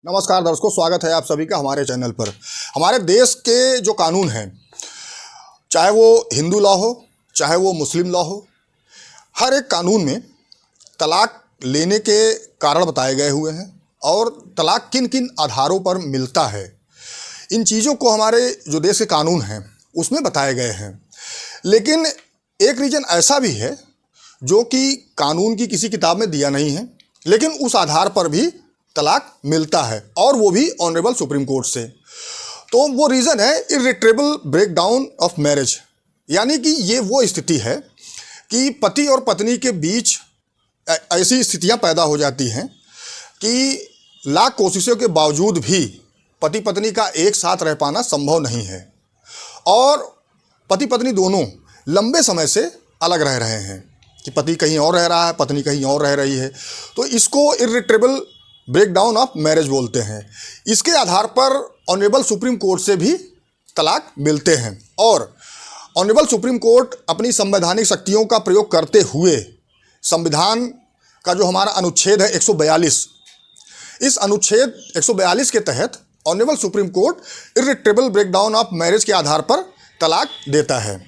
नमस्कार दर्शकों, स्वागत है आप सभी का हमारे चैनल पर। हमारे देश के जो कानून हैं, चाहे वो हिंदू लॉ हो चाहे वो मुस्लिम लॉ हो, हर एक कानून में तलाक लेने के कारण बताए गए हुए हैं और तलाक किन किन आधारों पर मिलता है, इन चीज़ों को हमारे जो देश के कानून हैं उसमें बताए गए हैं। लेकिन एक रीज़न ऐसा भी है जो कि कानून की किसी किताब में दिया नहीं है, लेकिन उस आधार पर भी तलाक मिलता है, और वो भी ऑनरेबल सुप्रीम कोर्ट से। तो वो रीज़न है इर्रिट्रेबल ब्रेकडाउन ऑफ मैरिज, यानी कि ये वो स्थिति है कि पति और पत्नी के बीच ऐसी स्थितियां पैदा हो जाती हैं कि लाख कोशिशों के बावजूद भी पति पत्नी का एक साथ रह पाना संभव नहीं है, और पति पत्नी दोनों लंबे समय से अलग रह रहे हैं कि पति कहीं और रह रहा है, पत्नी कहीं और रह रही है। तो इसको इर्रिट्रेबल ब्रेकडाउन ऑफ मैरिज बोलते हैं। इसके आधार पर ऑनरेबल सुप्रीम कोर्ट से भी तलाक मिलते हैं, और ऑनरेबल सुप्रीम कोर्ट अपनी संवैधानिक शक्तियों का प्रयोग करते हुए संविधान का जो हमारा अनुच्छेद है 142, इस अनुच्छेद 142 के तहत honourable supreme court irretrievable breakdown of marriage के आधार पर तलाक देता है।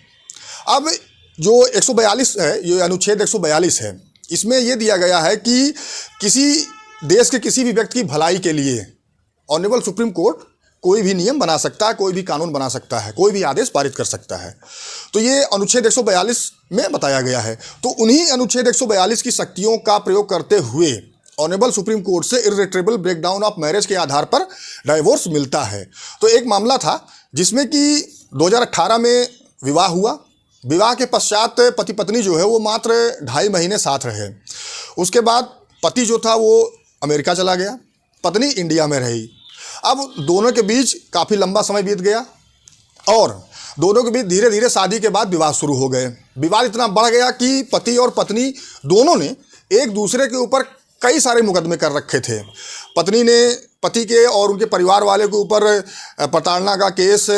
अब जो 142 है, ये अनुच्छेद 142 है, इसमें यह दिया गया है कि किसी देश के किसी भी व्यक्ति की भलाई के लिए ऑनरेबल सुप्रीम कोर्ट कोई भी नियम बना सकता है, कोई भी कानून बना सकता है, कोई भी आदेश पारित कर सकता है। तो ये अनुच्छेद 142 में बताया गया है। तो उन्हीं अनुच्छेद 142 की शक्तियों का प्रयोग करते हुए ऑनरेबल सुप्रीम कोर्ट से इर्रिट्रेबल ब्रेकडाउन ऑफ मैरिज के आधार पर डाइवोर्स मिलता है। तो एक मामला था जिसमें कि 2018 में विवाह हुआ। विवाह के पश्चात पति पत्नी जो है वो मात्र 2.5 महीने साथ रहे। उसके बाद पति जो था वो अमेरिका चला गया, पत्नी इंडिया में रही। अब दोनों के बीच काफ़ी लंबा समय बीत गया और दोनों के बीच धीरे धीरे शादी के बाद विवाद शुरू हो गए। विवाद इतना बढ़ गया कि पति और पत्नी दोनों ने एक दूसरे के ऊपर कई सारे मुकदमे कर रखे थे। पत्नी ने पति के और उनके परिवार वाले के ऊपर प्रताड़ना का केस,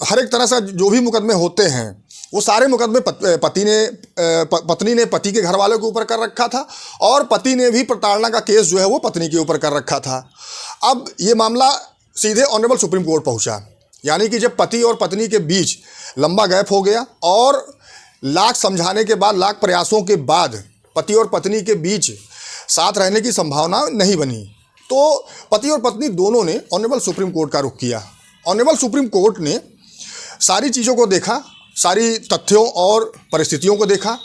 हर एक तरह से जो भी मुकदमे होते हैं वो सारे मुकदमे पत्नी ने पति के घर वालों के ऊपर कर रखा था, और पति ने भी प्रताड़ना का केस जो है वो पत्नी के ऊपर कर रखा था। अब ये मामला सीधे ऑनरेबल सुप्रीम कोर्ट पहुंचा, यानी कि जब पति और पत्नी के बीच लंबा गैप हो गया और लाख समझाने के बाद, लाख प्रयासों के बाद पति और पत्नी के बीच साथ रहने की संभावना नहीं बनी, तो पति और पत्नी दोनों ने ऑनरेबल सुप्रीम कोर्ट का रुख किया। ऑनरेबल सुप्रीम कोर्ट ने सारी चीज़ों को देखा, सारी तथ्यों और परिस्थितियों को देखा,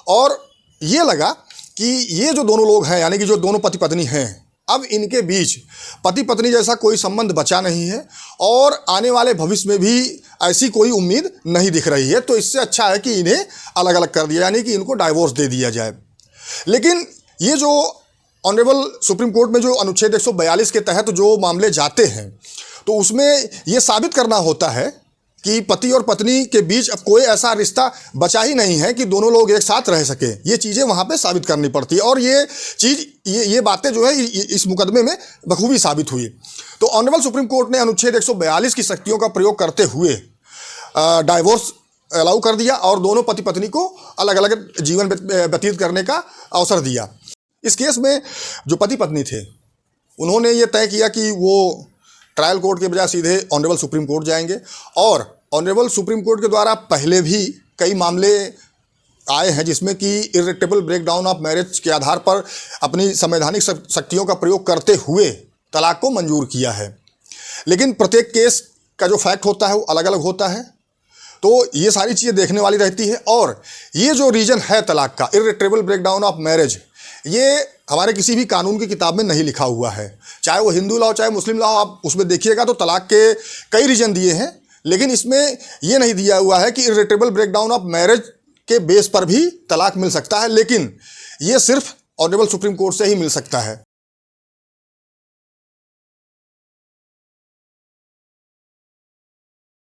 और ये लगा कि ये जो दोनों लोग हैं, यानी कि जो दोनों पति पत्नी हैं, अब इनके बीच पति पत्नी जैसा कोई संबंध बचा नहीं है और आने वाले भविष्य में भी ऐसी कोई उम्मीद नहीं दिख रही है। तो इससे अच्छा है कि इन्हें अलग अलग कर दिया, यानी कि इनको डाइवोर्स दे दिया जाए। लेकिन ये जो ऑनरेबल सुप्रीम कोर्ट में जो अनुच्छेद 142 के तहत जो मामले जाते हैं, तो उसमें ये साबित करना होता है कि पति और पत्नी के बीच अब कोई ऐसा रिश्ता बचा ही नहीं है कि दोनों लोग एक साथ रह सके। ये चीज़ें वहाँ पे साबित करनी पड़ती है, और ये बातें जो है इस मुकदमे में बखूबी साबित हुई। तो ऑनरेबल सुप्रीम कोर्ट ने अनुच्छेद 142 की शक्तियों का प्रयोग करते हुए डाइवोर्स अलाउ कर दिया और दोनों पति पत्नी को अलग अलग जीवन व्यतीत करने का अवसर दिया। इस केस में जो पति पत्नी थे, उन्होंने ये तय किया कि वो ट्रायल कोर्ट के बजाय सीधे ऑनरेबल सुप्रीम कोर्ट जाएंगे, और ऑनरेबल सुप्रीम कोर्ट के द्वारा पहले भी कई मामले आए हैं जिसमें कि इर्रिट्रेबल ब्रेकडाउन ऑफ मैरिज के आधार पर अपनी संवैधानिक शक्तियों का प्रयोग करते हुए तलाक को मंजूर किया है। लेकिन प्रत्येक केस का जो फैक्ट होता है वो अलग अलग होता है, तो ये सारी चीज़ें देखने वाली रहती है। और ये जो रीजन है तलाक का, इर्रिट्रेबल ब्रेकडाउन ऑफ मैरिज, ये हमारे किसी भी कानून की किताब में नहीं लिखा हुआ है। चाहे वो हिंदू लॉ चाहे मुस्लिम लॉ, आप उसमें देखिएगा तो तलाक के कई रीजन दिए हैं, लेकिन इसमें ये नहीं दिया हुआ है कि इर्रिट्रेबल ब्रेकडाउन ऑफ मैरिज के बेस पर भी तलाक मिल सकता है। लेकिन ये सिर्फ ऑनरेबल सुप्रीम कोर्ट से ही मिल सकता है।